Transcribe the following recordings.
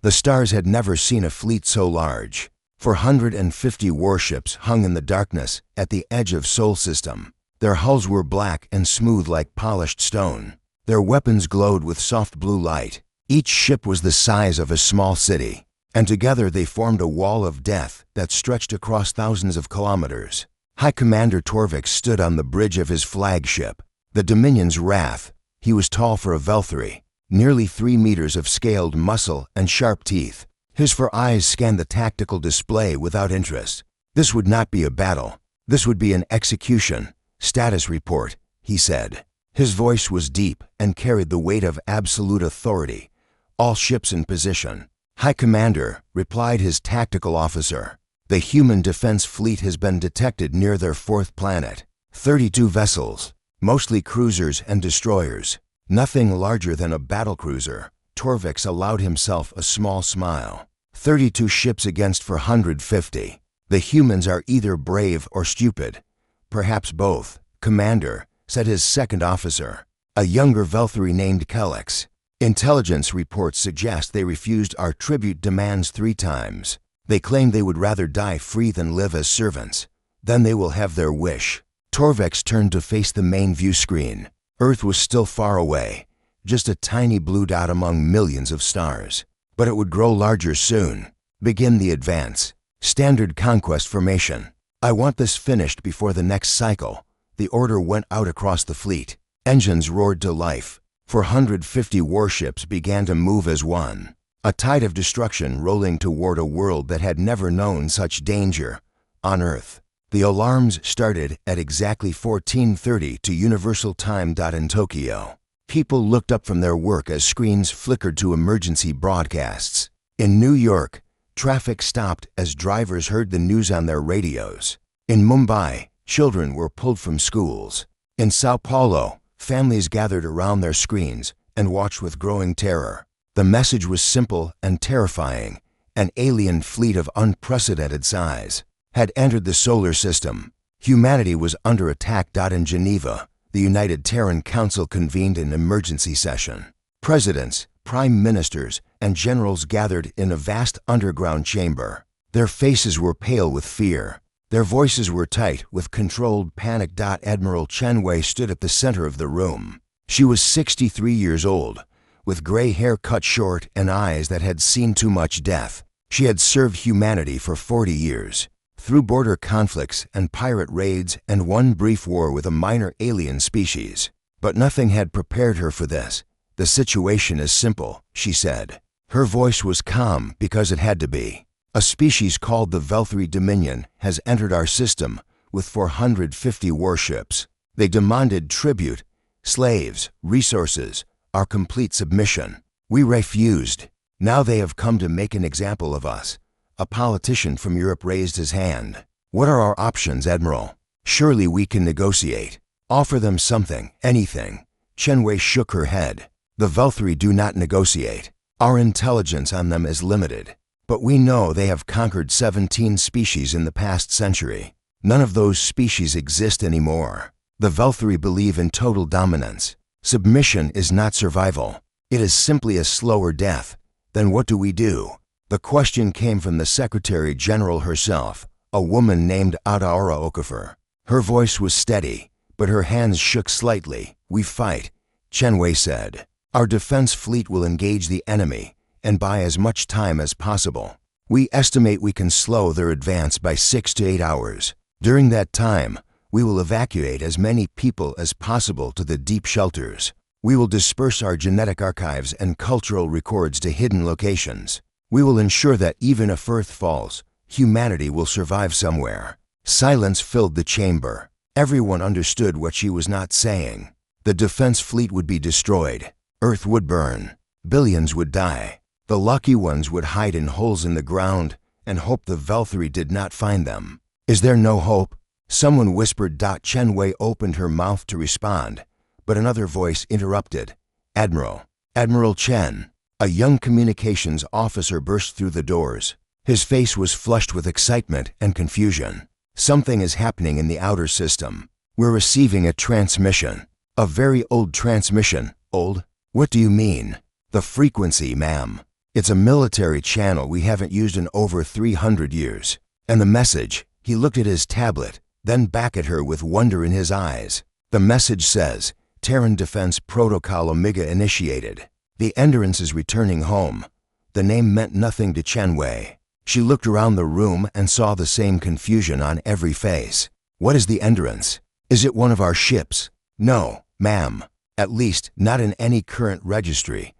The stars had never seen a fleet so large. 450 warships hung in the darkness at the edge of Sol System. Their hulls were black and smooth like polished stone. Their weapons glowed with soft blue light. Each ship was the size of a small city, and together they formed a wall of death that stretched across thousands of kilometers. High Commander Torvik stood on the bridge of his flagship, the Dominion's Wrath. He was tall for a Velthri, nearly 3 meters of scaled muscle and sharp teeth. His 4 eyes scanned the tactical display without interest. This would not be a battle. This would be an execution. Status report, he said. His voice was deep and carried the weight of absolute authority. All ships in position. High Commander, replied his tactical officer. The human defense fleet has been detected near their 4th planet. 32 vessels, mostly cruisers and destroyers. Nothing larger than a battlecruiser. Torvik allowed himself a small smile. 32 ships against 450. The humans are either brave or stupid. Perhaps both, Commander, said his second officer, a younger Velthri named Kellex. Intelligence reports suggest they refused our tribute demands 3 times. They claim they would rather die free than live as servants. Then they will have their wish. Torvik turned to face the main view screen. Earth was still far away, just a tiny blue dot among millions of stars. But it would grow larger soon. Begin the advance. Standard conquest formation. I want this finished before the next cycle. The order went out across the fleet. Engines roared to life. 450 warships began to move as one. A tide of destruction rolling toward a world that had never known such danger. On Earth. The alarms started at exactly 14:30 to Universal Time. In Tokyo. People looked up from their work as screens flickered to emergency broadcasts. In New York, traffic stopped as drivers heard the news on their radios. In Mumbai, children were pulled from schools. In Sao Paulo, families gathered around their screens and watched with growing terror. The message was simple and terrifying. An alien fleet of unprecedented size had entered the solar system. Humanity was under attack. In Geneva, the United Terran Council convened an emergency session. Presidents, prime ministers, and generals gathered in a vast underground chamber. Their faces were pale with fear. Their voices were tight with controlled panic. Admiral Chen Wei stood at the center of the room. She was 63 years old, with gray hair cut short and eyes that had seen too much death. She had served humanity for 40 years. Through border conflicts and pirate raids and one brief war with a minor alien species. But nothing had prepared her for this. The situation is simple, she said. Her voice was calm because it had to be. A species called the Velthri Dominion has entered our system with 450 warships. They demanded tribute, slaves, resources, our complete submission. We refused. Now they have come to make an example of us. A politician from Europe raised his hand. What are our options, Admiral? Surely we can negotiate. Offer them something, anything. Chen Wei shook her head. The Velthri do not negotiate. Our intelligence on them is limited. But we know they have conquered 17 species in the past century. None of those species exist anymore. The Velthri believe in total dominance. Submission is not survival. It is simply a slower death. Then what do we do? The question came from the Secretary General herself, a woman named Adaora Okafor. Her voice was steady, but her hands shook slightly. We fight, Chen Wei said. Our defense fleet will engage the enemy and buy as much time as possible. We estimate we can slow their advance by 6 to 8 hours. During that time, we will evacuate as many people as possible to the deep shelters. We will disperse our genetic archives and cultural records to hidden locations. We will ensure that even if Earth falls, humanity will survive somewhere. Silence filled the chamber. Everyone understood what she was not saying. The defense fleet would be destroyed. Earth would burn. Billions would die. The lucky ones would hide in holes in the ground and hope the Velthri did not find them. Is there no hope? Someone whispered. Chen Wei opened her mouth to respond, but another voice interrupted. Admiral Chen. A young communications officer burst through the doors. His face was flushed with excitement and confusion. Something is happening in the outer system. We're receiving a transmission. A very old transmission. Old? What do you mean? The frequency, ma'am. It's a military channel we haven't used in over 300 years. And the message, he looked at his tablet, then back at her with wonder in his eyes. The message says, Terran Defense Protocol Omega initiated. The Endurance is returning home. The name meant nothing to Chen Wei. She looked around the room and saw the same confusion on every face. What is the Endurance? Is it one of our ships? No, ma'am. At least, not in any current registry.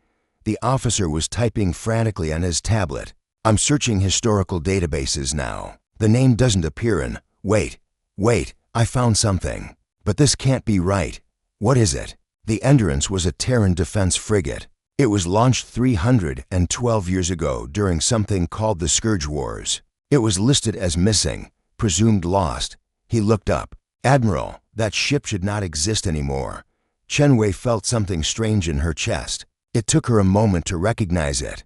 The officer was typing frantically on his tablet. I'm searching historical databases now. The name doesn't appear in... Wait, I found something. But this can't be right. What is it? The Endurance was a Terran defense frigate. It was launched 312 years ago during something called the Scourge Wars. It was listed as missing, presumed lost. He looked up. Admiral, that ship should not exist anymore. Chen Wei felt something strange in her chest. It took her a moment to recognize it.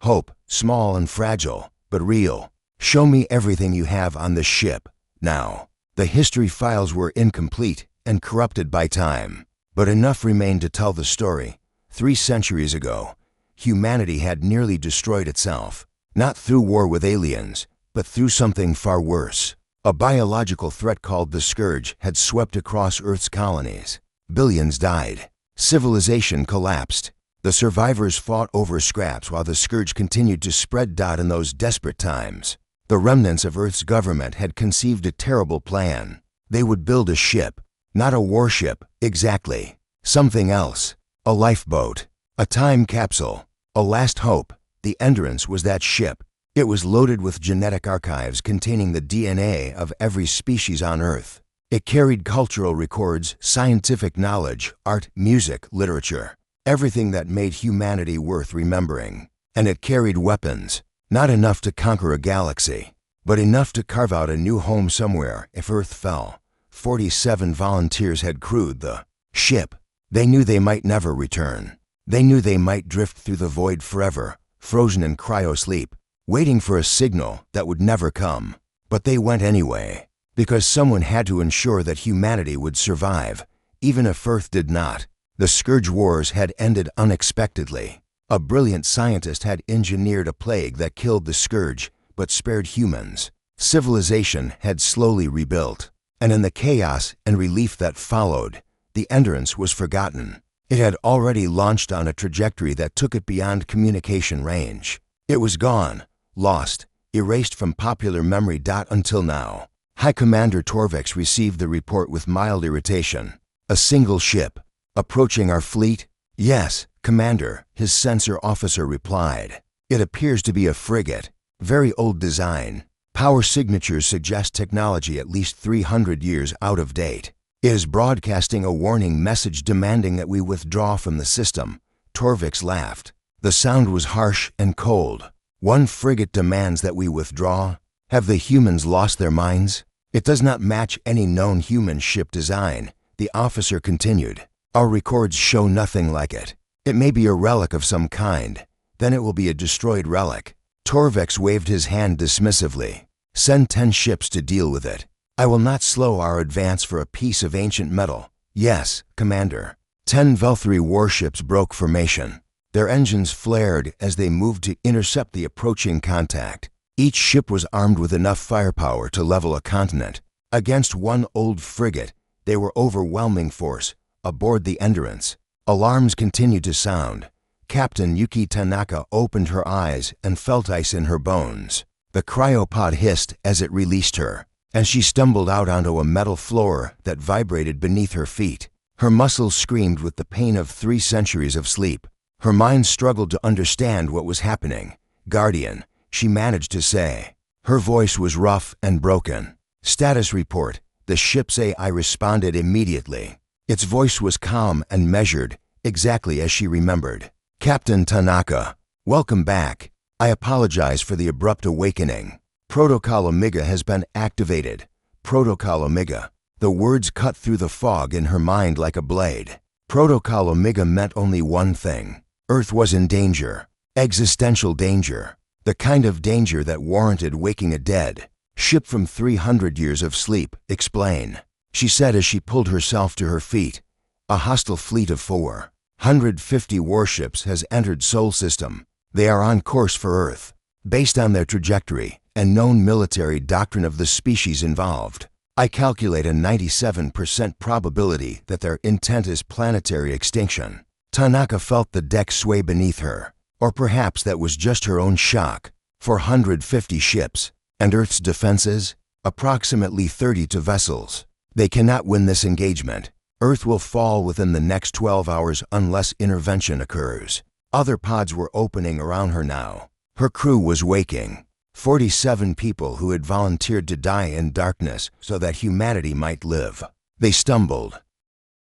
Hope, small and fragile, but real. Show me everything you have on this ship, now. The history files were incomplete and corrupted by time, but enough remained to tell the story. 3 centuries ago, humanity had nearly destroyed itself, not through war with aliens, but through something far worse. A biological threat called the Scourge had swept across Earth's colonies. Billions died. Civilization collapsed. The survivors fought over scraps while the Scourge continued to spread. In those desperate times, the remnants of Earth's government had conceived a terrible plan. They would build a ship, not a warship, exactly. Something else. A lifeboat. A time capsule. A last hope. The Endurance was that ship. It was loaded with genetic archives containing the DNA of every species on Earth. It carried cultural records, scientific knowledge, art, music, literature. Everything that made humanity worth remembering. And it carried weapons. Not enough to conquer a galaxy, but enough to carve out a new home somewhere if Earth fell. 47 volunteers had crewed the ship. They knew they might never return. They knew they might drift through the void forever, frozen in cryo-sleep, waiting for a signal that would never come. But they went anyway, because someone had to ensure that humanity would survive, even if Earth did not. The Scourge Wars had ended unexpectedly. A brilliant scientist had engineered a plague that killed the Scourge, but spared humans. Civilization had slowly rebuilt, and in the chaos and relief that followed, the Endurance was forgotten. It had already launched on a trajectory that took it beyond communication range. It was gone, lost, erased from popular memory. Until now. High Commander Torvex received the report with mild irritation. A single ship. Approaching our fleet? Yes, Commander, his sensor officer replied. It appears to be a frigate. Very old design. Power signatures suggest technology at least 300 years out of date. It is broadcasting a warning message demanding that we withdraw from the system. Torvix laughed. The sound was harsh and cold. One frigate demands that we withdraw? Have the humans lost their minds? It does not match any known human ship design, the officer continued. Our records show nothing like it. It may be a relic of some kind. Then it will be a destroyed relic. Torvex waved his hand dismissively. Send 10 ships to deal with it. I will not slow our advance for a piece of ancient metal. Yes, Commander. 10 Velthri warships broke formation. Their engines flared as they moved to intercept the approaching contact. Each ship was armed with enough firepower to level a continent. Against one old frigate, they were overwhelming force. Aboard the Endurance, alarms continued to sound. Captain Yuki Tanaka opened her eyes and felt ice in her bones. The cryopod hissed as it released her, and she stumbled out onto a metal floor that vibrated beneath her feet. Her muscles screamed with the pain of 3 centuries of sleep. Her mind struggled to understand what was happening. Guardian, she managed to say. Her voice was rough and broken. Status report. The ship's AI responded immediately. Its voice was calm and measured, exactly as she remembered. Captain Tanaka, welcome back. I apologize for the abrupt awakening. Protocol Omega has been activated. Protocol Omega. The words cut through the fog in her mind like a blade. Protocol Omega meant only one thing. Earth was in danger. Existential danger. The kind of danger that warranted waking a dead ship from 300 years of sleep. Explain, she said as she pulled herself to her feet. A hostile fleet of 450 warships has entered Sol System. They are on course for Earth, based on their trajectory and known military doctrine of the species involved. I calculate a 97% probability that their intent is planetary extinction. Tanaka felt the deck sway beneath her. Or perhaps that was just her own shock. 450 ships. And Earth's defenses? Approximately 32 vessels. They cannot win this engagement. Earth will fall within the next 12 hours unless intervention occurs. Other pods were opening around her now. Her crew was waking. 47 people who had volunteered to die in darkness so that humanity might live. They stumbled.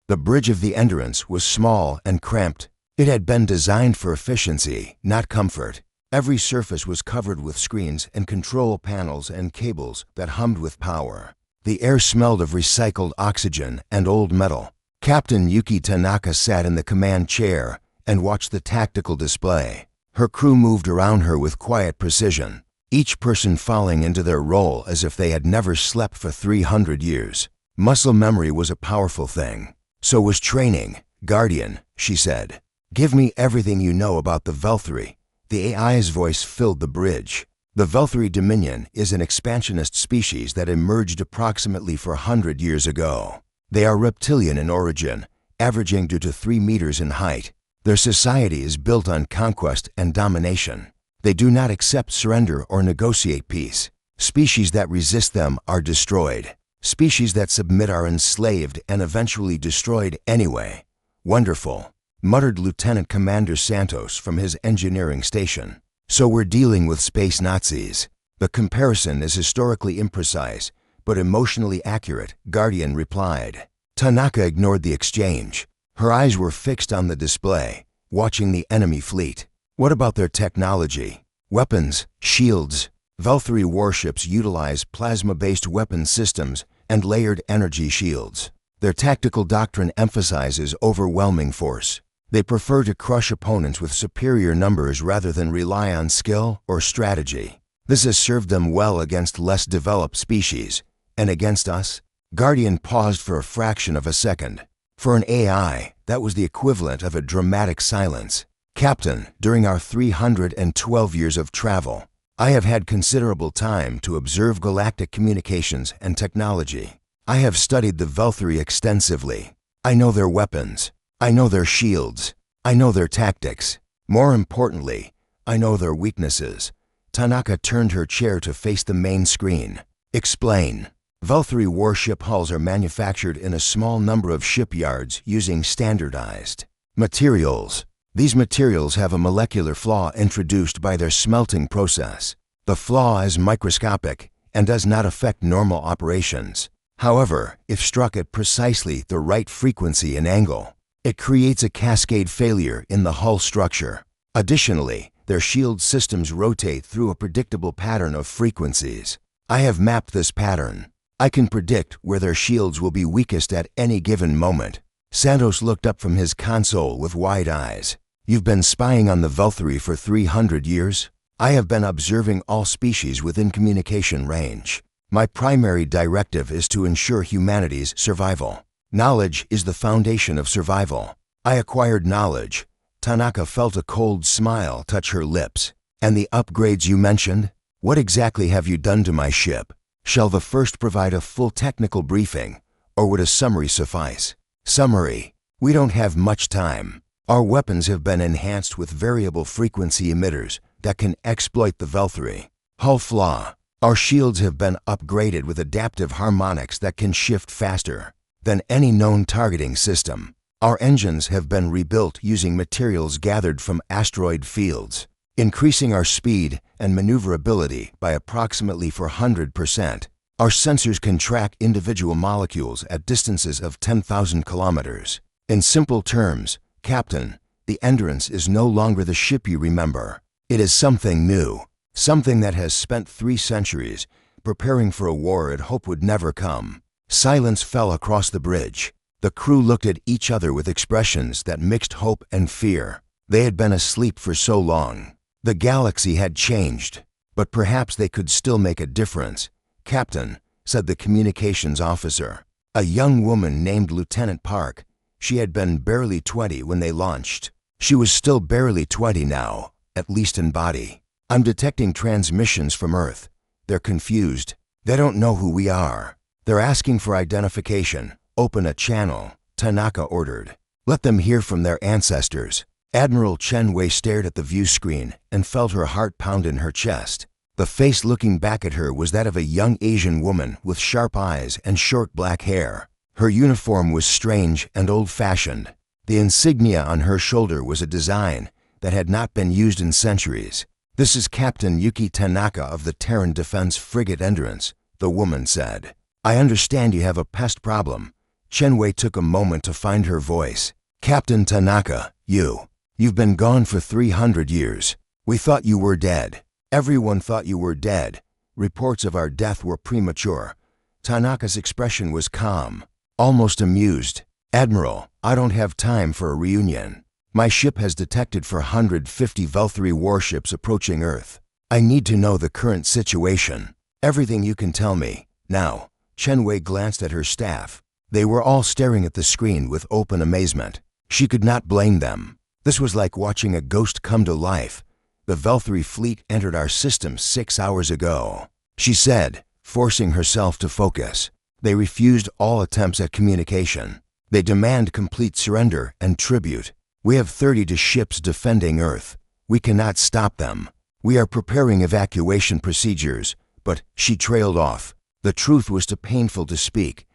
The bridge of the entrance was small and cramped. It had been designed for efficiency, not comfort. Every surface was covered with screens and control panels and cables that hummed with power. The air smelled of recycled oxygen and old metal. Captain Yuki Tanaka sat in the command chair and watched the tactical display. Her crew moved around her with quiet precision, each person falling into their role as if they had never slept for 300 years. Muscle memory was a powerful thing. So was training. Guardian, she said. Give me everything you know about the Velthri. The AI's voice filled the bridge. The Velthri Dominion is an expansionist species that emerged approximately 400 years ago. They are reptilian in origin, averaging 2 to 3 meters in height. Their society is built on conquest and domination. They do not accept surrender or negotiate peace. Species that resist them are destroyed. Species that submit are enslaved and eventually destroyed anyway. Wonderful, muttered Lieutenant Commander Santos from his engineering station. So we're dealing with space Nazis. The comparison is historically imprecise, but emotionally accurate, Guardian replied. Tanaka ignored the exchange. Her eyes were fixed on the display, watching the enemy fleet. What about their technology? Weapons, shields. Velthri warships utilize plasma-based weapon systems and layered energy shields. Their tactical doctrine emphasizes overwhelming force. They prefer to crush opponents with superior numbers rather than rely on skill or strategy. This has served them well against less developed species. And against us? Guardian paused for a fraction of a second. For an AI, that was the equivalent of a dramatic silence. Captain, during our 312 years of travel, I have had considerable time to observe galactic communications and technology. I have studied the Velthri extensively. I know their weapons. I know their shields. I know their tactics. More importantly, I know their weaknesses. Tanaka turned her chair to face the main screen. Explain. Velthri warship hulls are manufactured in a small number of shipyards using standardized materials. These materials have a molecular flaw introduced by their smelting process. The flaw is microscopic and does not affect normal operations. However, if struck at precisely the right frequency and angle, it creates a cascade failure in the hull structure. Additionally, their shield systems rotate through a predictable pattern of frequencies. I have mapped this pattern. I can predict where their shields will be weakest at any given moment. Santos looked up from his console with wide eyes. You've been spying on the Velthri for 300 years? I have been observing all species within communication range. My primary directive is to ensure humanity's survival. Knowledge is the foundation of survival. I acquired knowledge. Tanaka felt a cold smile touch her lips. And the upgrades you mentioned? What exactly have you done to my ship? Shall the first provide a full technical briefing, or would a summary suffice? Summary. We don't have much time. Our weapons have been enhanced with variable frequency emitters that can exploit the Velthri. Hull flaw. Our shields have been upgraded with adaptive harmonics that can shift faster than any known targeting system. Our engines have been rebuilt using materials gathered from asteroid fields, increasing our speed and maneuverability by approximately 400%. Our sensors can track individual molecules at distances of 10,000 kilometers. In simple terms, Captain, the Endurance is no longer the ship you remember. It is something new, something that has spent 3 centuries preparing for a war it hoped would never come. Silence fell across the bridge. The crew looked at each other with expressions that mixed hope and fear. They had been asleep for so long. The galaxy had changed, but perhaps they could still make a difference. Captain, said the communications officer, a young woman named Lieutenant Park. She had been barely 20 when they launched. She was still barely 20 now, at least in body. I'm detecting transmissions from Earth. They're confused. They don't know who we are. They're asking for identification. Open a channel, Tanaka ordered. Let them hear from their ancestors. Admiral Chen Wei stared at the view screen and felt her heart pound in her chest. The face looking back at her was that of a young Asian woman with sharp eyes and short black hair. Her uniform was strange and old-fashioned. The insignia on her shoulder was a design that had not been used in centuries. "This is Captain Yuki Tanaka of the Terran Defense Frigate Endurance," the woman said. "I understand you have a pest problem." Chen Wei took a moment to find her voice. "Captain Tanaka, you've been gone for 300 years. We thought you were dead. Everyone thought you were dead. Reports of our death were premature." Tanaka's expression was calm, almost amused. "Admiral, I don't have time for a reunion. My ship has detected 450 Valkyrie warships approaching Earth. I need to know the current situation. Everything you can tell me, now." Chen Wei glanced at her staff. They were all staring at the screen with open amazement. She could not blame them. This was like watching a ghost come to life. "The Valkyrie fleet entered our system 6 hours ago," she said, forcing herself to focus. "They refused all attempts at communication. They demand complete surrender and tribute. We have 30 ships defending Earth. We cannot stop them. We are preparing evacuation procedures." But she trailed off. The truth was too painful to speak.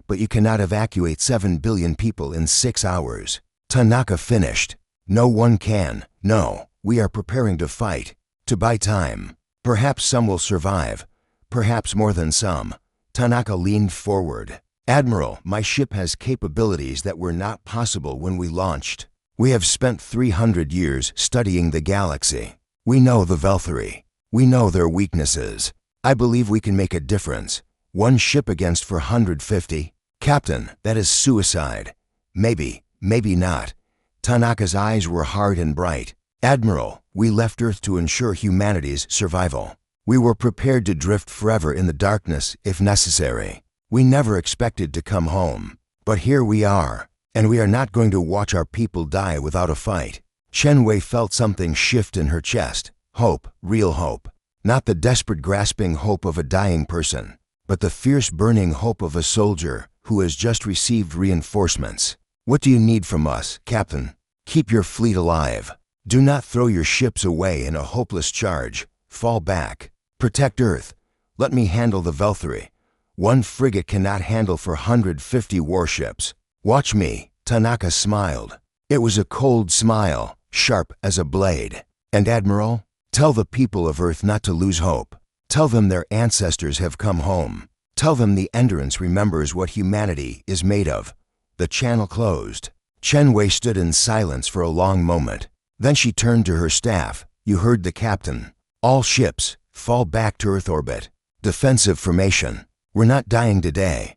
"But you cannot evacuate 7 billion people in 6 hours. Tanaka finished. "No one can. No, we are preparing to fight. To buy time. Perhaps some will survive. Perhaps more than some." Tanaka leaned forward. "Admiral, my ship has capabilities that were not possible when we launched. We have spent 300 years studying the galaxy. We know the Valkyrie. We know their weaknesses. I believe we can make a difference. One ship against 450? Captain, that is suicide." Maybe not." Tanaka's eyes were hard and bright. "Admiral, we left Earth to ensure humanity's survival. We were prepared to drift forever in the darkness if necessary. We never expected to come home. But here we are. And we are not going to watch our people die without a fight." Chen Wei felt something shift in her chest. Hope, real hope. Not the desperate grasping hope of a dying person, but the fierce burning hope of a soldier who has just received reinforcements. "What do you need from us, Captain? Keep your fleet alive. Do not throw your ships away in a hopeless charge. Fall back. Protect Earth. Let me handle the Valkyrie. One frigate cannot handle 450 warships. Watch me." Tanaka smiled. It was a cold smile, sharp as a blade. "And Admiral, tell the people of Earth not to lose hope. Tell them their ancestors have come home. Tell them the Endurance remembers what humanity is made of." The channel closed. Chen Wei stood in silence for a long moment. Then she turned to her staff. "You heard the captain. All ships, fall back to Earth orbit. Defensive formation. We're not dying today."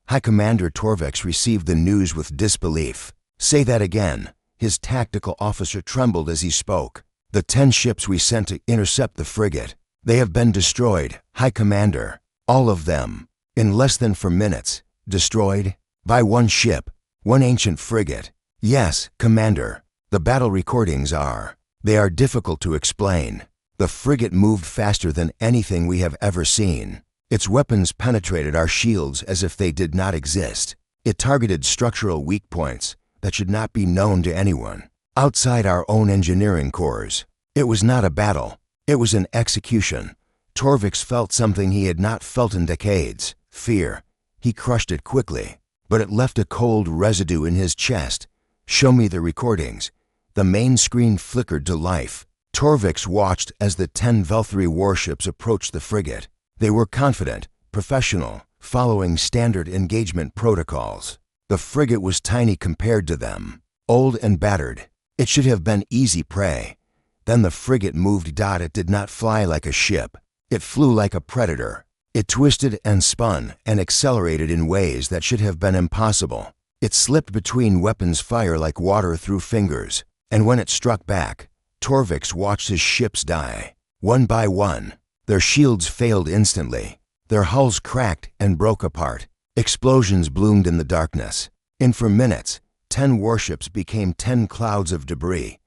High Commander Torvex received the news with disbelief. "Say that again." His tactical officer trembled as he spoke. "The 10 ships we sent to intercept the frigate. They have been destroyed, High Commander. All of them. In less than 4 minutes. Destroyed? By one ship. One ancient frigate." "Yes, Commander. The battle recordings are. They are difficult to explain. The frigate moved faster than anything we have ever seen. Its weapons penetrated our shields as if they did not exist. It targeted structural weak points that should not be known to anyone, outside our own engineering corps. It was not a battle. It was an execution." Torvix felt something he had not felt in decades. Fear. He crushed it quickly, but it left a cold residue in his chest. "Show me the recordings." The main screen flickered to life. Torvix watched as the 10 Valkyrie warships approached the frigate. They were confident, professional, following standard engagement protocols. The frigate was tiny compared to them, old and battered. It should have been easy prey. Then the frigate moved. It did not fly like a ship. It flew like a predator. It twisted and spun and accelerated in ways that should have been impossible. It slipped between weapons fire like water through fingers. And when it struck back, Torvix watched his ships die. One by one, their shields failed instantly. Their hulls cracked and broke apart. Explosions bloomed in the darkness. In 4 minutes, 10 warships became 10 clouds of debris.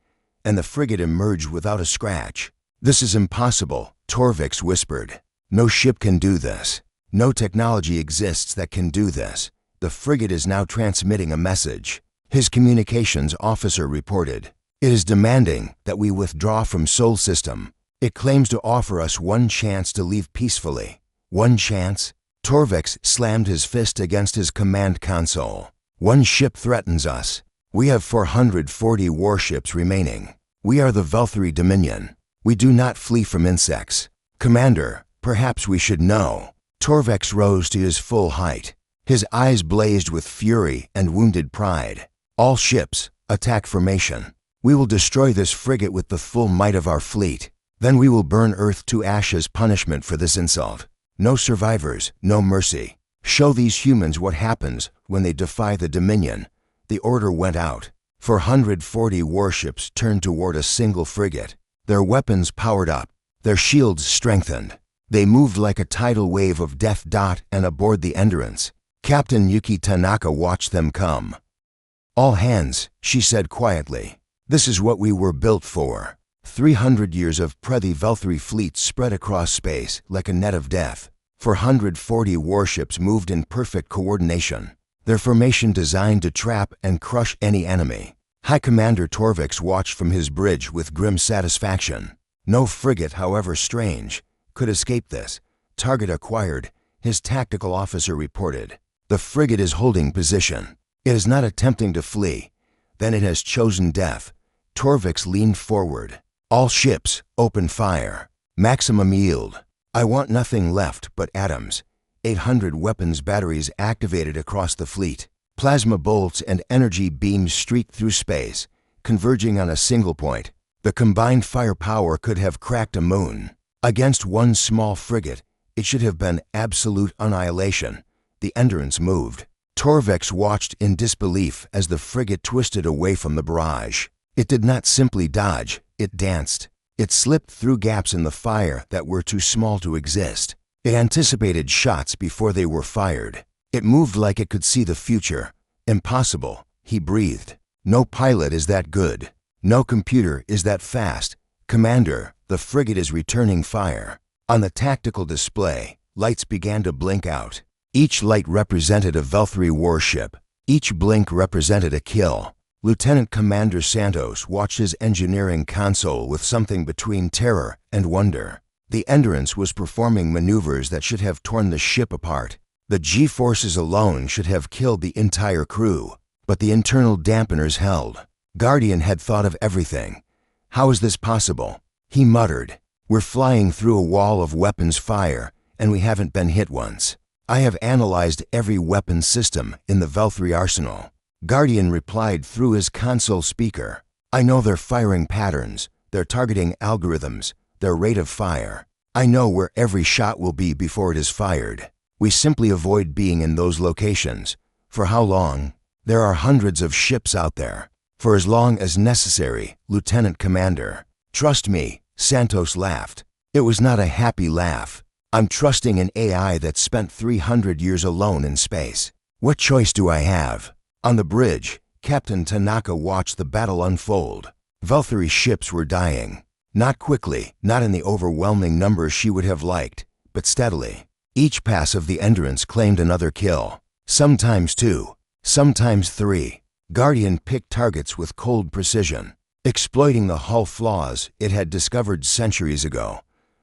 and the frigate emerged without a scratch. "This is impossible," Torvix whispered. "No ship can do this. No technology exists that can do this." The frigate is now transmitting a message. His communications officer reported. "It is demanding that we withdraw from Sol System. It claims to offer us one chance to leave peacefully." One chance? Torvix slammed his fist against his command console. "One ship threatens us. We have 440 warships remaining. We are the Velthari Dominion. We do not flee from insects. Commander, perhaps we should know." Torvix rose to his full height. His eyes blazed with fury and wounded pride. "All ships, attack formation. We will destroy this frigate with the full might of our fleet. Then we will burn Earth to ash as punishment for this insult. No survivors, no mercy. Show these humans what happens when they defy the Dominion." The order went out. 440 warships turned toward a single frigate. Their weapons powered up, their shields strengthened. They moved like a tidal wave of death. And aboard the Endurance, Captain Yuki Tanaka watched them come. "All hands," she said quietly. "This is what we were built for." 300 years of Prethi Velthari fleets spread across space like a net of death. 440 warships moved in perfect coordination, their formation designed to trap and crush any enemy. High Commander Torvix watched from his bridge with grim satisfaction. No frigate, however strange, could escape this. "Target acquired," his tactical officer reported. "The frigate is holding position. It is not attempting to flee. Then it has chosen death." Torvix leaned forward. "All ships, open fire. Maximum yield. I want nothing left but atoms." 800 weapons batteries activated across the fleet. Plasma bolts and energy beams streaked through space, converging on a single point. The combined firepower could have cracked a moon. Against one small frigate, it should have been absolute annihilation. The Endurance moved. Torvix watched in disbelief as the frigate twisted away from the barrage. It did not simply dodge, it danced. It slipped through gaps in the fire that were too small to exist. It anticipated shots before they were fired. It moved like it could see the future. "Impossible," he breathed. "No pilot is that good. No computer is that fast. Commander, the frigate is returning fire." On the tactical display, lights began to blink out. Each light represented a Velthari warship. Each blink represented a kill. Lieutenant Commander Santos watched his engineering console with something between terror and wonder. The Endurance was performing maneuvers that should have torn the ship apart. The G-forces alone should have killed the entire crew, but the internal dampeners held. Guardian had thought of everything. "How is this possible?" he muttered. "We're flying through a wall of weapons fire, and we haven't been hit once. I have analyzed every weapon system in the Velthari arsenal." Guardian replied through his console speaker. "I know their firing patterns, their targeting algorithms, their rate of fire. I know where every shot will be before it is fired. We simply avoid being in those locations. For how long? There are hundreds of ships out there. For as long as necessary, Lieutenant Commander." "Trust me," Santos laughed. It was not a happy laugh. "I'm trusting an AI that spent 300 years alone in space. What choice do I have?" On the bridge, Captain Tanaka watched the battle unfold. Velthari ships were dying. Not quickly, not in the overwhelming numbers she would have liked, but steadily. Each pass of the Endurance claimed another kill. Sometimes 2, sometimes 3. Guardian picked targets with cold precision, exploiting the hull flaws it had discovered centuries ago.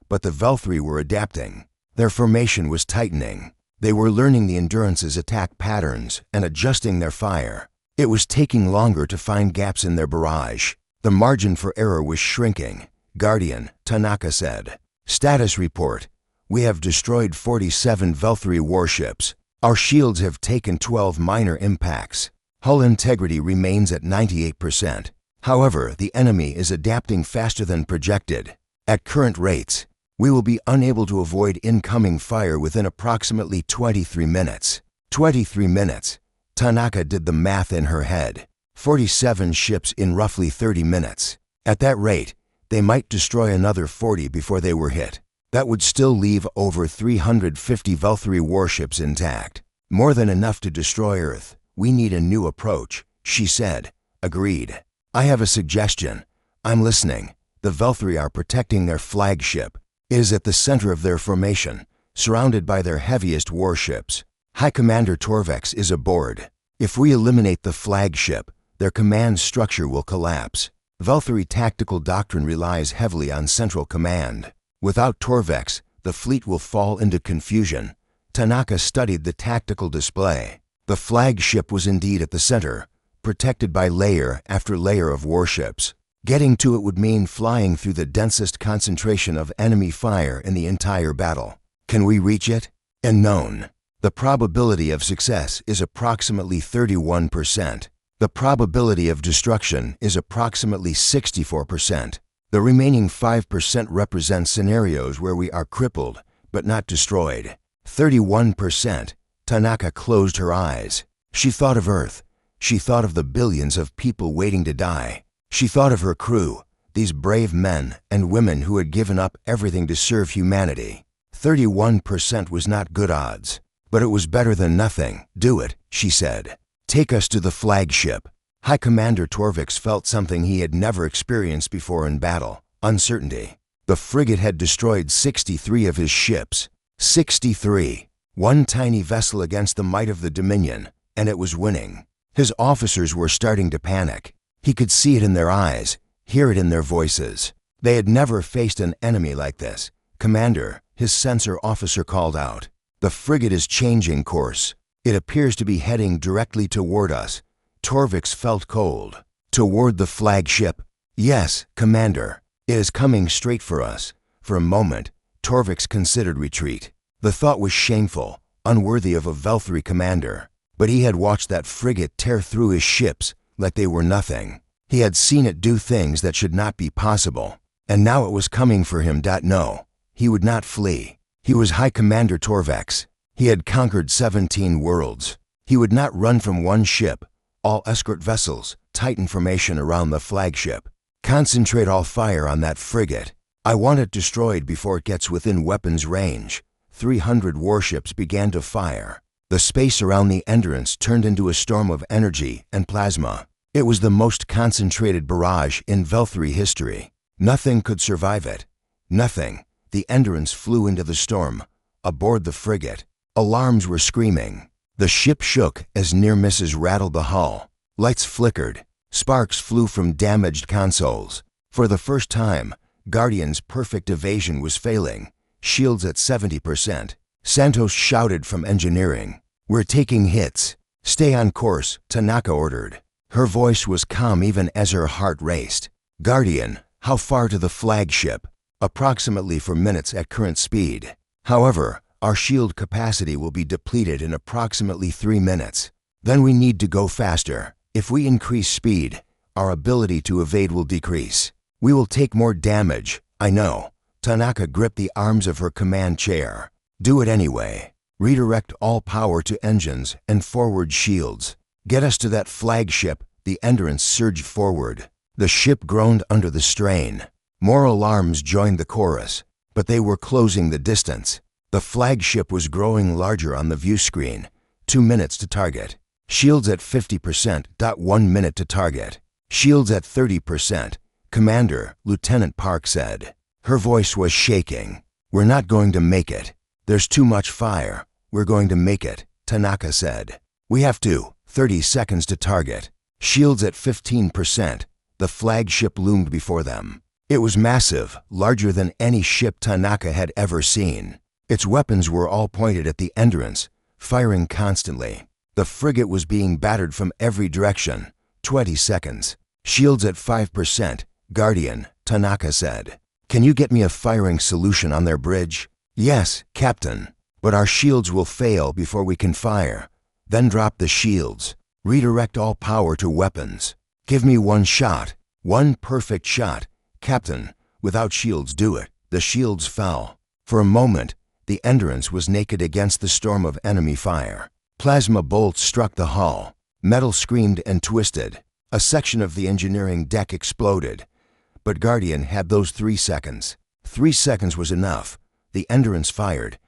But the Velthari were adapting. Their formation was tightening. They were learning the Endurance's attack patterns and adjusting their fire. It was taking longer to find gaps in their barrage. The margin for error was shrinking. "Guardian," Tanaka said. "Status report. We have destroyed 47 Velthari warships. Our shields have taken 12 minor impacts. Hull integrity remains at 98%. However, the enemy is adapting faster than projected. At current rates, we will be unable to avoid incoming fire within approximately 23 minutes. 23 minutes. Tanaka did the math in her head. 47 ships in roughly 30 minutes. At that rate, they might destroy another 40 before they were hit. That would still leave over 350 Velthari warships intact. More than enough to destroy Earth. We need a new approach, she said. Agreed. I have a suggestion. I'm listening. The Velthri are protecting their flagship. It is at the center of their formation, surrounded by their heaviest warships. High Commander Torvex is aboard. If we eliminate the flagship, their command structure will collapse. Velthri tactical doctrine relies heavily on central command. Without Torvex, the fleet will fall into confusion. Tanaka studied the tactical display. The flagship was indeed at the center, protected by layer after layer of warships. Getting to it would mean flying through the densest concentration of enemy fire in the entire battle. Can we reach it? Unknown. The probability of success is approximately 31%. The probability of destruction is approximately 64%. The remaining 5% represent scenarios where we are crippled, but not destroyed. 31%. Tanaka closed her eyes. She thought of Earth. She thought of the billions of people waiting to die. She thought of her crew, these brave men and women who had given up everything to serve humanity. 31% was not good odds, but it was better than nothing. Do it, she said. Take us to the flagship. High Commander Torvex felt something he had never experienced before in battle: uncertainty. The frigate had destroyed 63 of his ships. 63. One tiny vessel against the might of the Dominion, and it was winning. His officers were starting to panic. He could see it in their eyes, hear it in their voices. They had never faced an enemy like this. Commander, his sensor officer called out. The frigate is changing course. It appears to be heading directly toward us. Torvex felt cold. Toward the flagship? Yes, Commander. It is coming straight for us. For a moment, Torvex considered retreat. The thought was shameful, unworthy of a Velthri commander. But he had watched that frigate tear through his ships like they were nothing. He had seen it do things that should not be possible. And now it was coming for him. No, he would not flee. He was High Commander Torvex. He had conquered 17 worlds. He would not run from one ship. All escort vessels, tighten formation around the flagship. Concentrate all fire on that frigate. I want it destroyed before it gets within weapons range. 300 warships began to fire. The space around the Endurance turned into a storm of energy and plasma. It was the most concentrated barrage in Velthri history. Nothing could survive it. Nothing. The Endurance flew into the storm. Aboard the frigate, alarms were screaming. The ship shook as near misses rattled the hull. Lights flickered. Sparks flew from damaged consoles. For the first time, Guardian's perfect evasion was failing. Shields at 70%. Santos shouted from engineering. We're taking hits. Stay on course, Tanaka ordered. Her voice was calm even as her heart raced. Guardian, how far to the flagship? Approximately 4 minutes at current speed. However, our shield capacity will be depleted in approximately 3 minutes. Then we need to go faster. If we increase speed, our ability to evade will decrease. We will take more damage, I know. Tanaka gripped the arms of her command chair. Do it anyway. Redirect all power to engines and forward shields. Get us to that flagship. The Endurance surged forward. The ship groaned under the strain. More alarms joined the chorus, but they were closing the distance. The flagship was growing larger on the view screen. 2 minutes to target. Shields at 50%. 1 minute to target. Shields at 30%. Commander, Lieutenant Park said. Her voice was shaking. We're not going to make it. There's too much fire. We're going to make it, Tanaka said. We have to. 30 seconds to target. Shields at 15%. The flagship loomed before them. It was massive, larger than any ship Tanaka had ever seen. Its weapons were all pointed at the Endurance, firing constantly. The frigate was being battered from every direction. 20 seconds. Shields at 5%. Guardian, Tanaka said. Can you get me a firing solution on their bridge? Yes, Captain. But our shields will fail before we can fire. Then drop the shields. Redirect all power to weapons. Give me one shot. One perfect shot. Captain, without shields do it. The shields fell. For a moment, the Endurance was naked against the storm of enemy fire. Plasma bolts struck the hull. Metal screamed and twisted. A section of the engineering deck exploded. But Guardian had those 3 seconds. 3 seconds was enough. The Endurance fired.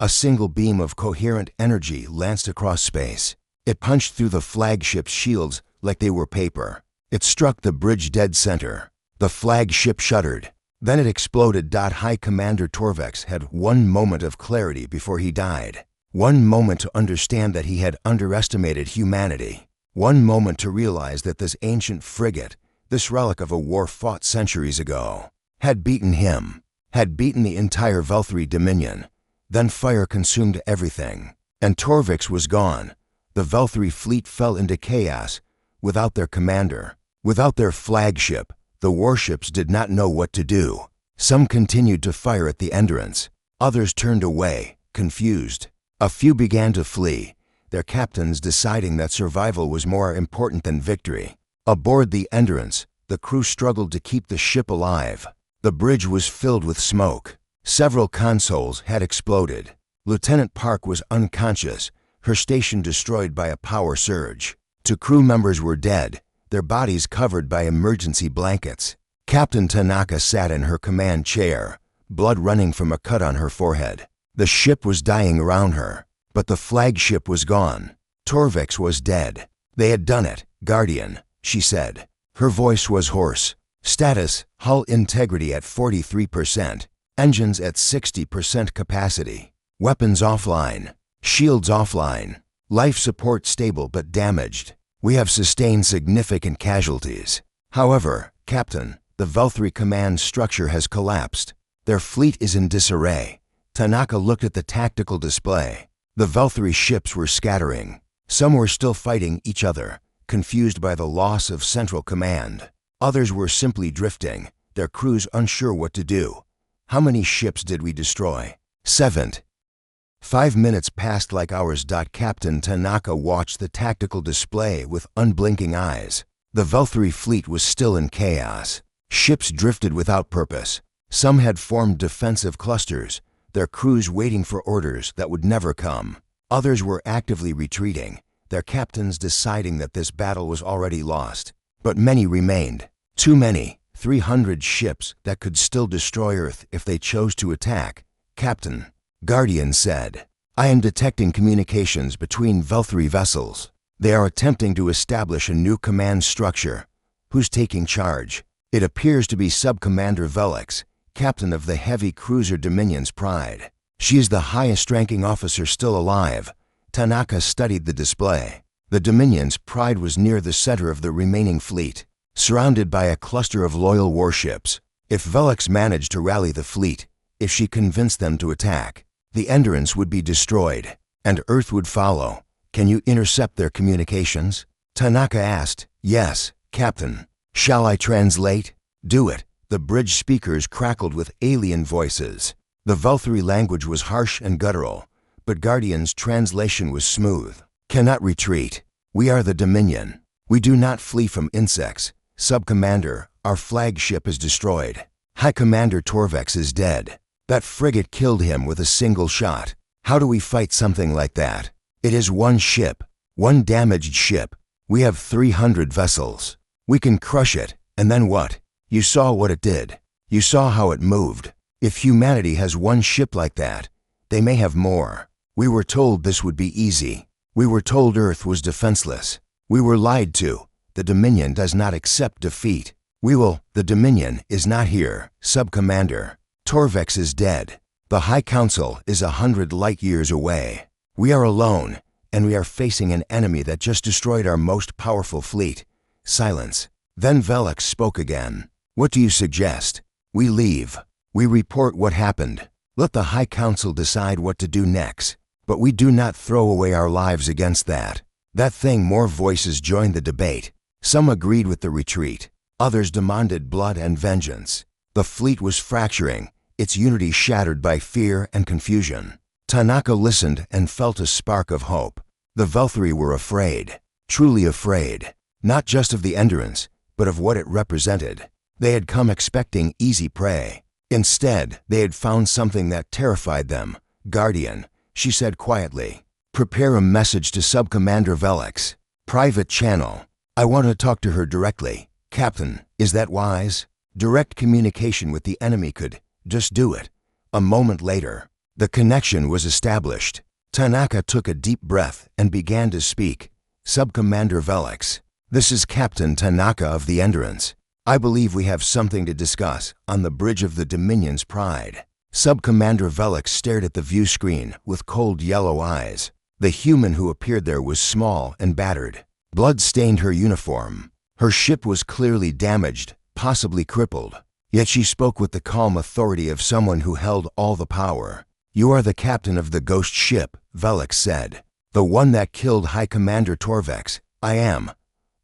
A single beam of coherent energy lanced across space. It punched through the flagship's shields like they were paper. It struck the bridge dead center. The flagship shuddered. Then it exploded. High Commander Torvex had one moment of clarity before he died. One moment to understand that he had underestimated humanity. One moment to realize that this ancient frigate, this relic of a war fought centuries ago, had beaten him, had beaten the entire Velthri Dominion. Then fire consumed everything, and Torvex was gone. The Velthri fleet fell into chaos. Without their commander, without their flagship, the warships did not know what to do. Some continued to fire at the Endurance. Others turned away, confused. A few began to flee, their captains deciding that survival was more important than victory. Aboard the Endurance, the crew struggled to keep the ship alive. The bridge was filled with smoke. Several consoles had exploded. Lieutenant Park was unconscious, her station destroyed by a power surge. Two crew members were dead, their bodies covered by emergency blankets. Captain Tanaka sat in her command chair, blood running from a cut on her forehead. The ship was dying around her, but the flagship was gone. Torvex was dead. They had done it, Guardian, she said. Her voice was hoarse. Status, hull integrity at 43%, engines at 60% capacity, weapons offline, shields offline, life support stable but damaged. We have sustained significant casualties. However, Captain, the Velthri command structure has collapsed. Their fleet is in disarray. Tanaka looked at the tactical display. The Velthri ships were scattering. Some were still fighting each other, confused by the loss of central command. Others were simply drifting, their crews unsure what to do. How many ships did we destroy? 7. 5 minutes passed like hours. Captain Tanaka watched the tactical display with unblinking eyes. The Velthri fleet was still in chaos. Ships drifted without purpose. Some had formed defensive clusters, their crews waiting for orders that would never come. Others were actively retreating, their captains deciding that this battle was already lost. But many remained. Too many, 300 ships that could still destroy Earth if they chose to attack. Captain, Guardian said, I am detecting communications between Velthri vessels. They are attempting to establish a new command structure. Who's taking charge? It appears to be Sub-Commander Velix, captain of the heavy cruiser Dominion's Pride. She is the highest-ranking officer still alive. Tanaka studied the display. The Dominion's Pride was near the center of the remaining fleet, surrounded by a cluster of loyal warships. If Velix managed to rally the fleet, if she convinced them to attack, the Endurance would be destroyed, and Earth would follow. Can you intercept their communications? Tanaka asked. Yes, Captain. Shall I translate? Do it. The bridge speakers crackled with alien voices. The Velthri language was harsh and guttural, but Guardian's translation was smooth. Cannot retreat. We are the Dominion. We do not flee from insects. Sub-Commander, our flagship is destroyed. High Commander Torvex is dead. That frigate killed him with a single shot. How do we fight something like that? It is one ship, one damaged ship. We have 300 vessels. We can crush it, and then what? You saw what it did. You saw how it moved. If humanity has one ship like that, they may have more. We were told this would be easy. We were told Earth was defenseless. We were lied to. The Dominion does not accept defeat. The Dominion is not here, Sub-Commander. Torvex is dead. The High Council is 100 light-years away. We are alone, and we are facing an enemy that just destroyed our most powerful fleet. Silence. Then Velix spoke again. What do you suggest? We leave. We report what happened. Let the High Council decide what to do next. But we do not throw away our lives against that. That thing. More voices joined the debate. Some agreed with the retreat. Others demanded blood and vengeance. The fleet was fracturing, its unity shattered by fear and confusion. Tanaka listened and felt a spark of hope. The Velthri were afraid, truly afraid, not just of the Endurance, but of what it represented. They had come expecting easy prey. Instead, they had found something that terrified them. Guardian, she said quietly, prepare a message to Sub-Commander Velix. Private channel. I want to talk to her directly. Captain, is that wise? Direct communication with the enemy could just do it. A moment later, the connection was established. Tanaka took a deep breath and began to speak. Sub-Commander Velix, this is Captain Tanaka of the Endurance. I believe we have something to discuss on the bridge of the Dominion's Pride. Sub-Commander Velix stared at the view screen with cold yellow eyes. The human who appeared there was small and battered. Blood stained her uniform. Her ship was clearly damaged, possibly crippled. Yet she spoke with the calm authority of someone who held all the power. "You are the captain of the ghost ship," Velix said. "The one that killed High Commander Torvex." "I am."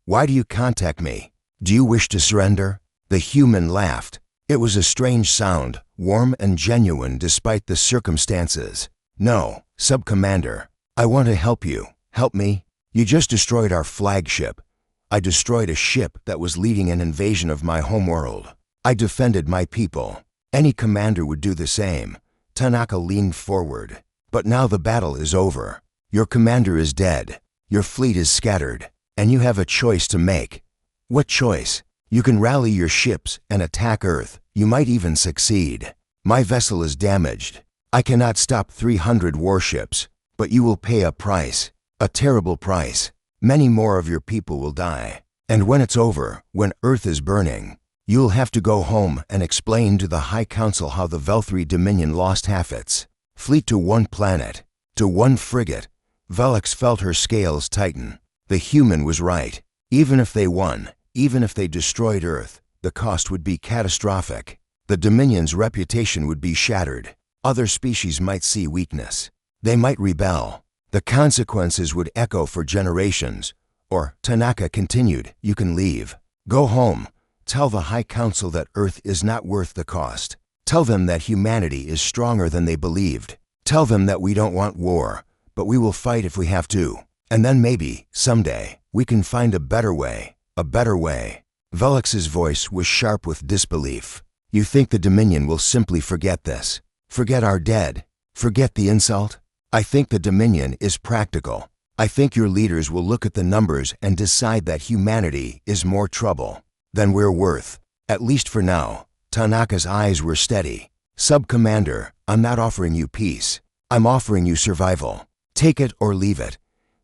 "Why do you contact me? Do you wish to surrender?" The human laughed. It was a strange sound, warm and genuine despite the circumstances. "No, Sub-Commander. I want to help you. Help me? You just destroyed our flagship. I destroyed a ship that was leading an invasion of my homeworld. I defended my people. Any commander would do the same." Tanaka leaned forward. "But now the battle is over. Your commander is dead. Your fleet is scattered. And you have a choice to make." "What choice?" "You can rally your ships and attack Earth. You might even succeed. My vessel is damaged. I cannot stop 300 warships. But you will pay a price. A terrible price. Many more of your people will die. And when it's over, when Earth is burning, you'll have to go home and explain to the High Council how the Velthri Dominion lost half its fleet to one planet, to one frigate." Velix felt her scales tighten. The human was right. Even if they won, even if they destroyed Earth, the cost would be catastrophic. The Dominion's reputation would be shattered. Other species might see weakness. They might rebel. The consequences would echo for generations. Or, Tanaka continued, "You can leave. Go home. Tell the High Council that Earth is not worth the cost. Tell them that humanity is stronger than they believed. Tell them that we don't want war, but we will fight if we have to. And then maybe, someday, we can find a better way. A better way." Velix's voice was sharp with disbelief. "You think the Dominion will simply forget this? Forget our dead? Forget the insult? I think the Dominion is practical. I think your leaders will look at the numbers and decide that humanity is more trouble than we're worth. At least for now." Tanaka's eyes were steady. "Sub-Commander, I'm not offering you peace. I'm offering you survival. Take it or leave it."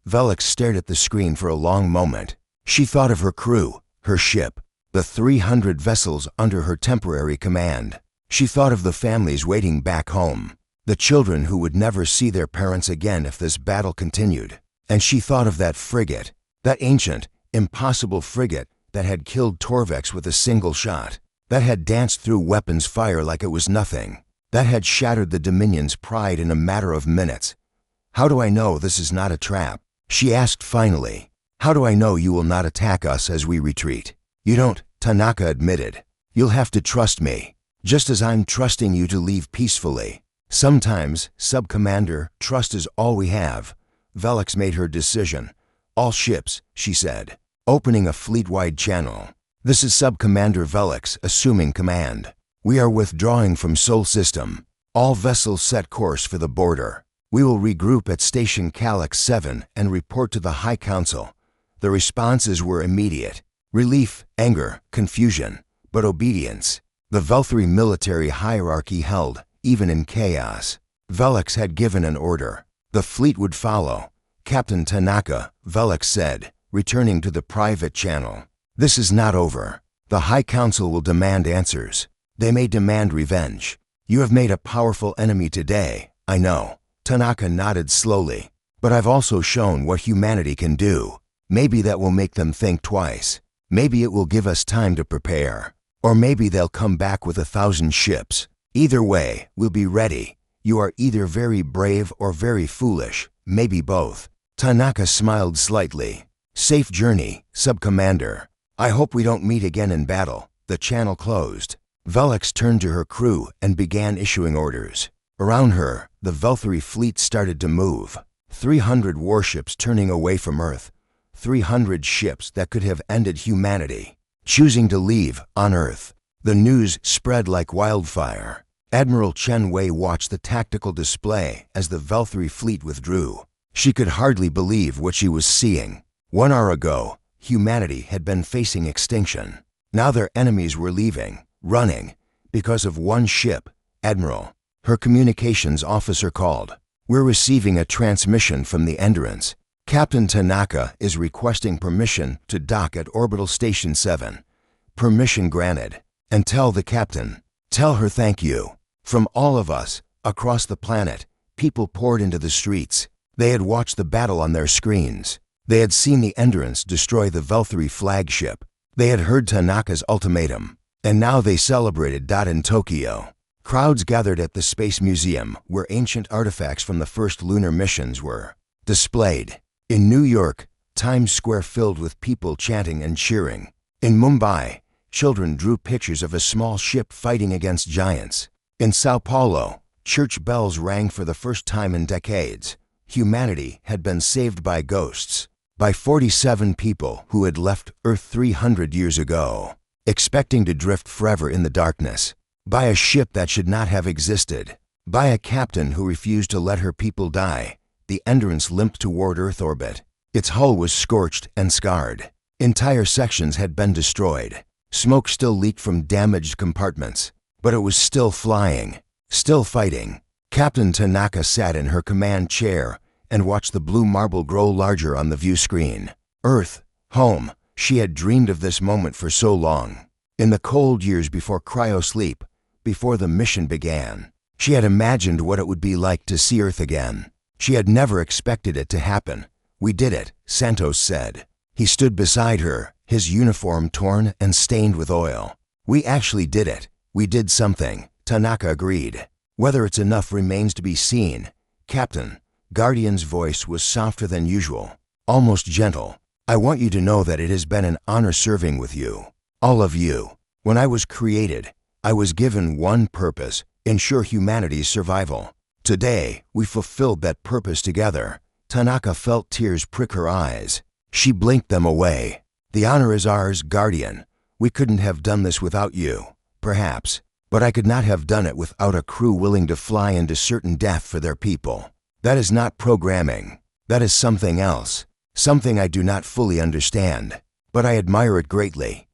Velix stared at the screen for a long moment. She thought of her crew, her ship, the 300 vessels under her temporary command. She thought of the families waiting back home, the children who would never see their parents again if this battle continued. And she thought of that frigate, that ancient, impossible frigate that had killed Torvex with a single shot, that had danced through weapons fire like it was nothing, that had shattered the Dominion's pride in a matter of minutes. "How do I know this is not a trap?" she asked finally. "How do I know you will not attack us as we retreat?" "You don't," Tanaka admitted. "You'll have to trust me, just as I'm trusting you to leave peacefully." "Sometimes, Sub-Commander, trust is all we have." Velix made her decision. "All ships," she said, opening a fleet-wide channel. "This is Sub-Commander Velix assuming command. We are withdrawing from Sol System. All vessels set course for the border. We will regroup at Station Calyx 7 and report to the High Council." The responses were immediate. Relief, anger, confusion, but obedience. The Velthri military hierarchy held, even in chaos. Velix had given an order. The fleet would follow. "Captain Tanaka," Velix said, returning to the private channel. "This is not over. The High Council will demand answers. They may demand revenge. You have made a powerful enemy today, I know." Tanaka nodded slowly. "But I've also shown what humanity can do. Maybe that will make them think twice. Maybe it will give us time to prepare. Or maybe they'll come back with 1,000 ships. Either way, we'll be ready. You are either very brave or very foolish, maybe both." Tanaka smiled slightly. "Safe journey, Sub-Commander. I hope we don't meet again in battle." The channel closed. Velix turned to her crew and began issuing orders. Around her, the Velthri fleet started to move. 300 warships turning away from Earth. 300 ships that could have ended humanity, choosing to leave on Earth. The news spread like wildfire. Admiral Chen Wei watched the tactical display as the Velthri fleet withdrew. She could hardly believe what she was seeing. 1 hour ago, humanity had been facing extinction. Now their enemies were leaving, running, because of one ship. "Admiral," her communications officer called. "We're receiving a transmission from the Endurance. Captain Tanaka is requesting permission to dock at Orbital Station 7. Permission granted. And tell the captain. Tell her thank you. From all of us, across the planet, people poured into the streets. They had watched the battle on their screens. They had seen the Endurance destroy the Valkyrie flagship. They had heard Tanaka's ultimatum. And now they celebrated. In Tokyo, crowds gathered at the Space Museum, where ancient artifacts from the first lunar missions were displayed. In New York, Times Square filled with people chanting and cheering. In Mumbai, children drew pictures of a small ship fighting against giants. In Sao Paulo, church bells rang for the first time in decades. Humanity had been saved by ghosts, by 47 people who had left Earth 300 years ago, expecting to drift forever in the darkness, by a ship that should not have existed, by a captain who refused to let her people die. The Endurance limped toward Earth orbit. Its hull was scorched and scarred. Entire sections had been destroyed. Smoke still leaked from damaged compartments, but it was still flying, still fighting. Captain Tanaka sat in her command chair and watched the blue marble grow larger on the view screen. Earth, home. She had dreamed of this moment for so long. In the cold years before cryosleep, before the mission began, she had imagined what it would be like to see Earth again. She had never expected it to happen. We did it, Santos said. He stood beside her, his uniform torn and stained with oil. We actually did it. We did something, Tanaka agreed. Whether it's enough remains to be seen. Captain, Guardian's voice was softer than usual, almost gentle. I want you to know that it has been an honor serving with you. All of you. When I was created, I was given one purpose: ensure humanity's survival. Today, we fulfilled that purpose together. Tanaka felt tears prick her eyes. She blinked them away. The honor is ours, Guardian. We couldn't have done this without you, perhaps, but I could not have done it without a crew willing to fly into certain death for their people. That is not programming. That is something else, something I do not fully understand, but I admire it greatly.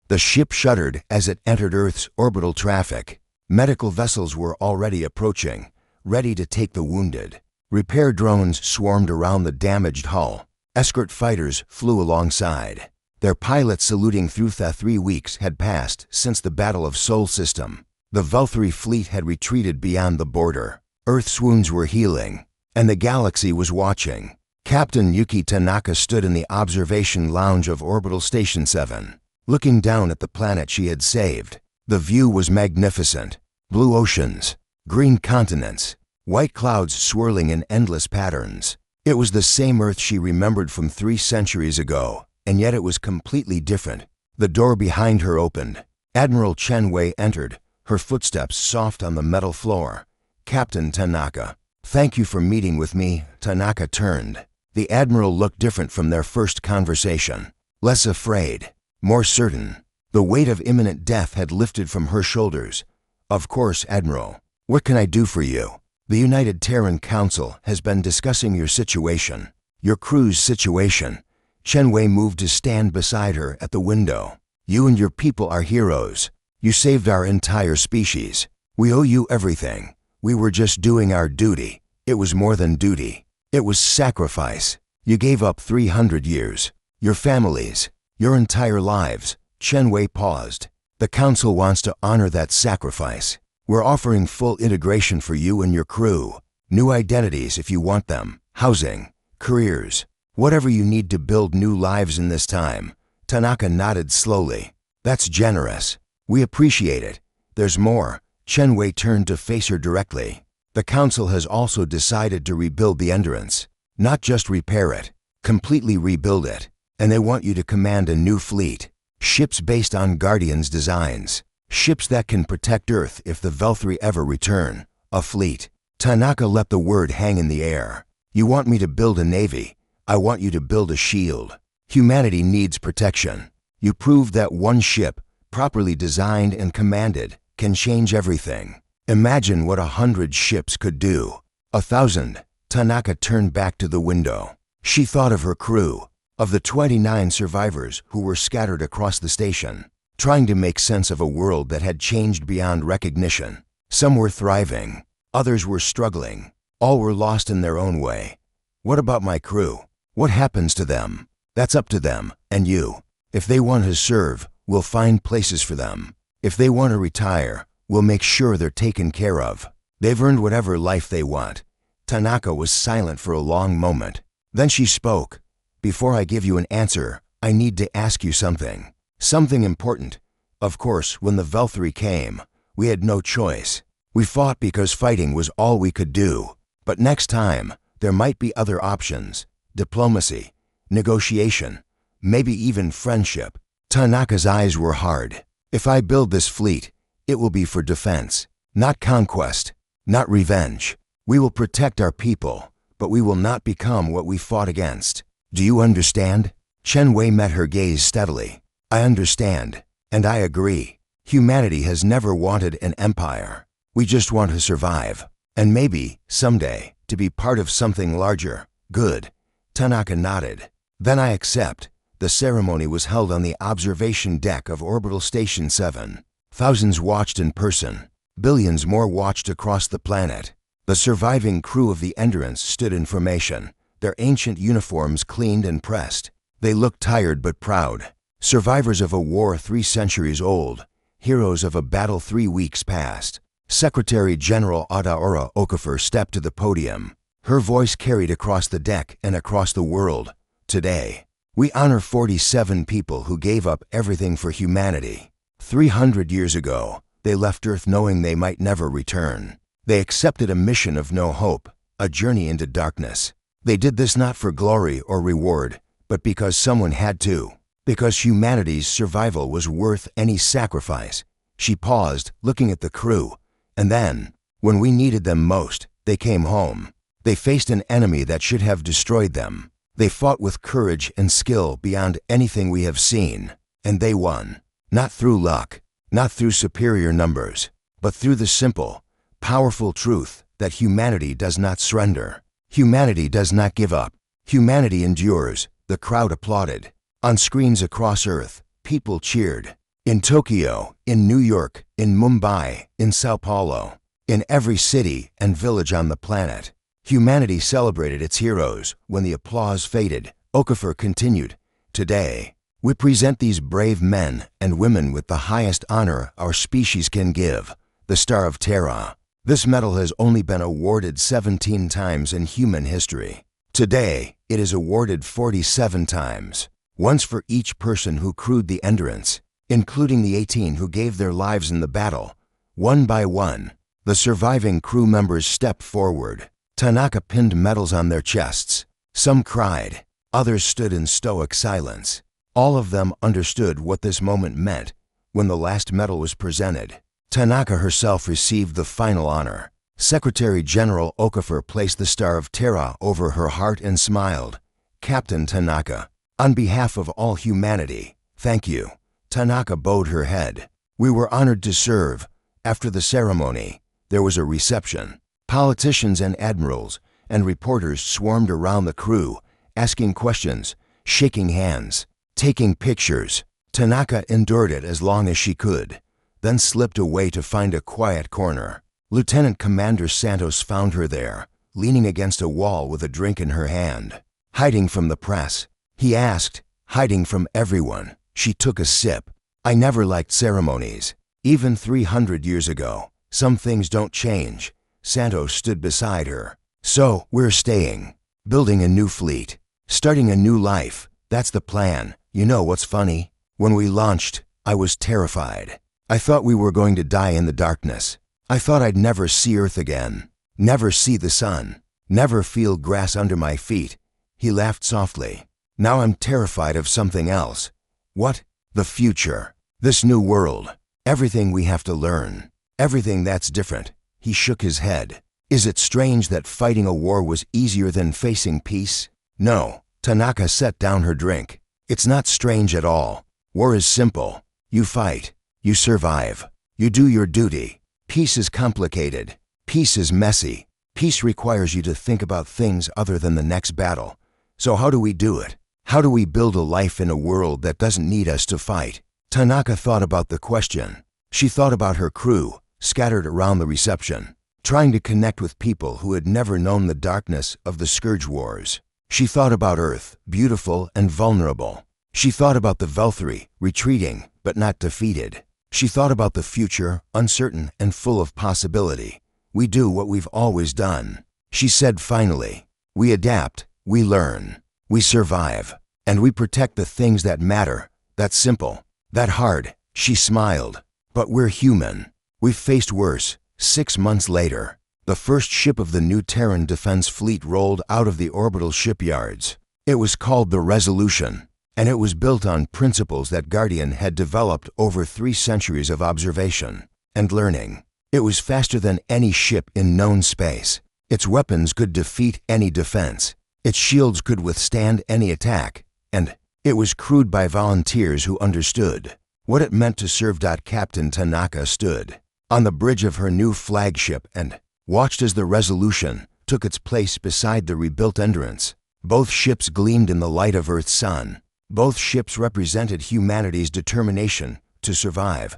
The ship shuddered as it entered Earth's orbital traffic. Medical vessels were already approaching, ready to take the wounded. Repair drones swarmed around the damaged hull. Escort fighters flew alongside, their pilots saluting through. 3 weeks had passed since the Battle of Sol System. The Valkyrie fleet had retreated beyond the border. Earth's wounds were healing, and the galaxy was watching. Captain Yuki Tanaka stood in the observation lounge of Orbital Station 7, looking down at the planet she had saved. The view was magnificent. Blue oceans, green continents, white clouds swirling in endless patterns. It was the same Earth she remembered from 3 centuries ago, and yet it was completely different. The door behind her opened. Admiral Chen Wei entered, her footsteps soft on the metal floor. Captain Tanaka. Thank you for meeting with me. Tanaka turned. The Admiral looked different from their first conversation. Less afraid, more certain. The weight of imminent death had lifted from her shoulders. Of course, Admiral. What can I do for you? The United Terran Council has been discussing your situation, your crew's situation. Chen Wei moved to stand beside her at the window. You and your people are heroes. You saved our entire species. We owe you everything. We were just doing our duty. It was more than duty. It was sacrifice. You gave up 300 years. Your families. Your entire lives. Chen Wei paused. The Council wants to honor that sacrifice. We're offering full integration for you and your crew. New identities if you want them. Housing. Careers. Whatever you need to build new lives in this time. Tanaka nodded slowly. That's generous. We appreciate it. There's more. Chen Wei turned to face her directly. The Council has also decided to rebuild the Endurance. Not just repair it. Completely rebuild it. And they want you to command a new fleet. Ships based on Guardian's designs. Ships that can protect Earth if the Valkyrie ever return. A fleet. Tanaka let the word hang in the air. You want me to build a navy. I want you to build a shield. Humanity needs protection. You proved that one ship, properly designed and commanded, can change everything. Imagine what 100 ships could do. 1,000. Tanaka turned back to the window. She thought of her crew, of the 29 survivors who were scattered across the station, trying to make sense of a world that had changed beyond recognition. Some were thriving, others were struggling. All were lost in their own way. What about my crew? What happens to them? That's up to them, and you. If they want to serve, we'll find places for them. If they want to retire, we'll make sure they're taken care of. They've earned whatever life they want." Tanaka was silent for a long moment. Then she spoke. "Before I give you an answer, I need to ask you something. Something important. Of course, when the Velthri came, we had no choice. We fought because fighting was all we could do. But next time, there might be other options. Diplomacy, negotiation, maybe even friendship." Tanaka's eyes were hard. "If I build this fleet, it will be for defense, not conquest, not revenge. We will protect our people, but we will not become what we fought against. Do you understand?" Chen Wei met her gaze steadily. "I understand, and I agree. Humanity has never wanted an empire. We just want to survive, and maybe, someday, to be part of something larger." "Good." Tanaka nodded. "Then I accept." The ceremony was held on the observation deck of Orbital Station 7. Thousands watched in person. Billions more watched across the planet. The surviving crew of the Endurance stood in formation, their ancient uniforms cleaned and pressed. They looked tired but proud. Survivors of a war 3 centuries old, heroes of a battle 3 weeks past. Secretary General Adaora Okafor stepped to the podium. Her voice carried across the deck and across the world. "Today, we honor 47 people who gave up everything for humanity. 300 years ago, they left Earth knowing they might never return. They accepted a mission of no hope, a journey into darkness. They did this not for glory or reward, but because someone had to. Because humanity's survival was worth any sacrifice." She paused, looking at the crew. "And then, when we needed them most, they came home. They faced an enemy that should have destroyed them. They fought with courage and skill beyond anything we have seen. And they won. Not through luck, not through superior numbers, but through the simple, powerful truth that humanity does not surrender. Humanity does not give up. Humanity endures." The crowd applauded. On screens across Earth, people cheered. In Tokyo, in New York, in Mumbai, in Sao Paulo, in every city and village on the planet, humanity celebrated its heroes. When the applause faded, Okafor continued, "Today, we present these brave men and women with the highest honor our species can give, the Star of Terra. This medal has only been awarded 17 times in human history. Today, it is awarded 47 times, once for each person who crewed the Endurance, including the 18 who gave their lives in the battle. One by one, the surviving crew members stepped forward. Tanaka pinned medals on their chests. Some cried, others stood in stoic silence. All of them understood what this moment meant. When the last medal was presented, Tanaka herself received the final honor. Secretary General Okafor placed the Star of Terra over her heart and smiled. "Captain Tanaka, on behalf of all humanity, thank you." Tanaka bowed her head. "We were honored to serve." After the ceremony, there was a reception. Politicians and admirals and reporters swarmed around the crew, asking questions, shaking hands, taking pictures. Tanaka endured it as long as she could, then slipped away to find a quiet corner. Lieutenant Commander Santos found her there, leaning against a wall with a drink in her hand. "Hiding from the press?" he asked. "Hiding from everyone." She took a sip. "I never liked ceremonies. Even 300 years ago, some things don't change." Santos stood beside her. "So, we're staying. Building a new fleet. Starting a new life. That's the plan. You know what's funny? When we launched, I was terrified. I thought we were going to die in the darkness. I thought I'd never see Earth again, never see the sun, never feel grass under my feet." He laughed softly. "Now I'm terrified of something else." "What?" "The future. This new world. Everything we have to learn. Everything that's different." He shook his head. "Is it strange that fighting a war was easier than facing peace?" "No." Tanaka set down her drink. "It's not strange at all. War is simple. You fight. You survive. You do your duty. Peace is complicated. Peace is messy. Peace requires you to think about things other than the next battle. So how do we do it? How do we build a life in a world that doesn't need us to fight?" Tanaka thought about the question. She thought about her crew, scattered around the reception, trying to connect with people who had never known the darkness of the Scourge Wars. She thought about Earth, beautiful and vulnerable, She thought about the Velthri, retreating, but not defeated. She thought about the future, uncertain and full of possibility. We do what we've always done. She said finally, we adapt, we learn, we survive, and we protect the things that matter. That's simple, that hard. She smiled. But we're human. We've faced worse. 6 months later, the first ship of the new Terran Defense Fleet rolled out of the orbital shipyards. It was called the Resolution, and it was built on principles that Guardian had developed over 3 centuries of observation and learning. It was faster than any ship in known space. Its weapons could defeat any defense. Its shields could withstand any attack. And it was crewed by volunteers who understood what it meant to serve. Captain Tanaka stood on the bridge of her new flagship and watched as the Resolution took its place beside the rebuilt entrance. Both ships gleamed in the light of Earth's sun. Both ships represented humanity's determination to survive.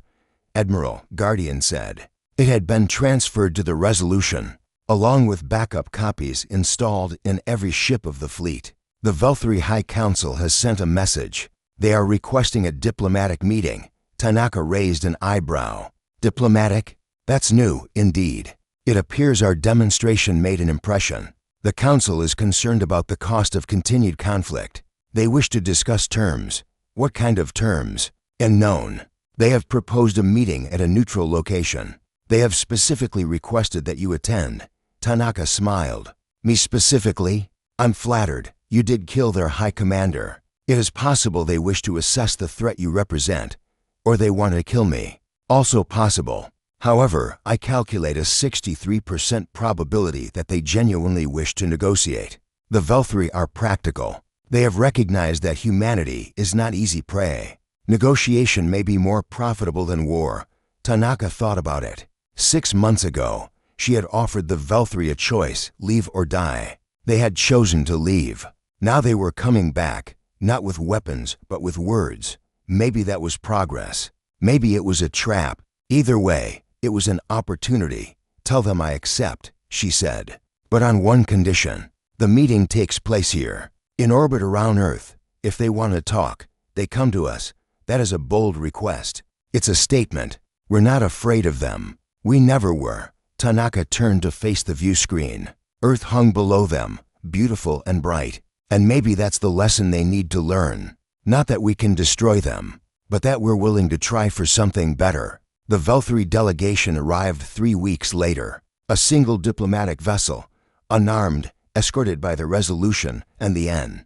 Admiral, Guardian said. It had been transferred to the Resolution, along with backup copies installed in every ship of the fleet. The Velthri High Council has sent a message. They are requesting a diplomatic meeting. Tanaka raised an eyebrow. Diplomatic? That's new, indeed. It appears our demonstration made an impression. The Council is concerned about the cost of continued conflict. They wish to discuss terms. What kind of terms? Unknown. They have proposed a meeting at a neutral location. They have specifically requested that you attend. Tanaka smiled. Me specifically? I'm flattered. You did kill their high commander. It is possible they wish to assess the threat you represent, or they want to kill me. Also possible. However, I calculate a 63% probability that they genuinely wish to negotiate. The Velthri are practical. They have recognized that humanity is not easy prey. Negotiation may be more profitable than war. Tanaka thought about it. 6 months ago, she had offered the Velthri a choice, leave or die. They had chosen to leave. Now they were coming back, not with weapons, but with words. Maybe that was progress. Maybe it was a trap. Either way, it was an opportunity. Tell them I accept, she said. But on one condition. The meeting takes place here, in orbit around Earth. If they want to talk, they come to us. That is a bold request. It's a statement. We're not afraid of them. We never were. Tanaka turned to face the view screen. Earth hung below them, beautiful and bright. And maybe that's the lesson they need to learn. Not that we can destroy them, but that we're willing to try for something better. The Velthri delegation arrived 3 weeks later. A single diplomatic vessel, unarmed, escorted by the Resolution and the N.